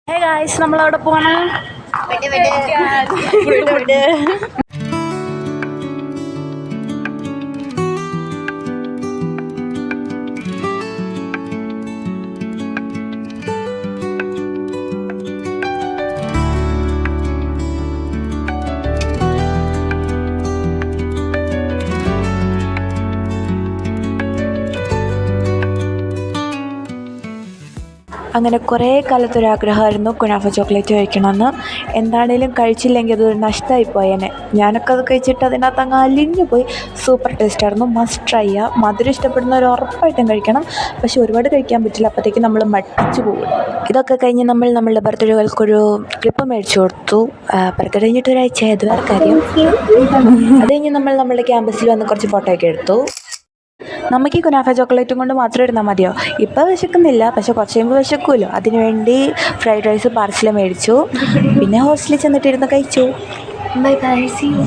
Hey guys, നമ്മളവിടെ പോവാണ്. അങ്ങനെ കുറേ കാലത്തൊരാഗ്രഹമായിരുന്നു കുനാഫ ചോക്ലേറ്റ് കഴിക്കണമെന്ന്. എന്താണേലും കഴിച്ചില്ലെങ്കിൽ അതൊരു നഷ്ടമായി പോയേനെ. ഞാനൊക്കെ അത് കഴിച്ചിട്ട് അതിനകത്ത് അങ്ങ് അലിഞ്ഞു പോയി. സൂപ്പർ ടേസ്റ്റായിരുന്നു. മസ്റ്റ് ട്രൈ ചെയ്യുക. മധുരം ഇഷ്ടപ്പെടുന്നവർ ഉറപ്പായിട്ടും കഴിക്കണം. പക്ഷെ ഒരുപാട് കഴിക്കാൻ പറ്റില്ല, അപ്പോഴത്തേക്ക് നമ്മൾ മട്ടിച്ചു പോകും. ഇതൊക്കെ കഴിഞ്ഞ് നമ്മളുടെ ബർത്ത്ഡേകൾക്കൊരു ക്ലിപ്പ് മേടിച്ചു കൊടുത്തു. ബർത്ത്ഡേ കഴിഞ്ഞിട്ട് ഒരാഴ്ചയായി, അത് വേറെ കാര്യം. അത് കഴിഞ്ഞ് നമ്മളുടെ ക്യാമ്പസിൽ വന്ന് കുറച്ച് ഫോട്ടോ ഒക്കെ എടുത്തു. നമുക്ക് ഈ കുനാഫ ചോക്ലേറ്റും കൊണ്ട് മാത്രം ഇരുന്നാൽ മതിയോ? ഇപ്പോൾ വിശക്കുന്നില്ല, പക്ഷെ കുറച്ച് കഴിയുമ്പോൾ വിശക്കുമല്ലോ. അതിനുവേണ്ടി ഫ്രൈഡ് റൈസ് പാർസൽ മേടിച്ചു. പിന്നെ ഹോസ്റ്റലിൽ ചെന്നിട്ടിരുന്ന് കഴിച്ചു. Bye bye, see U.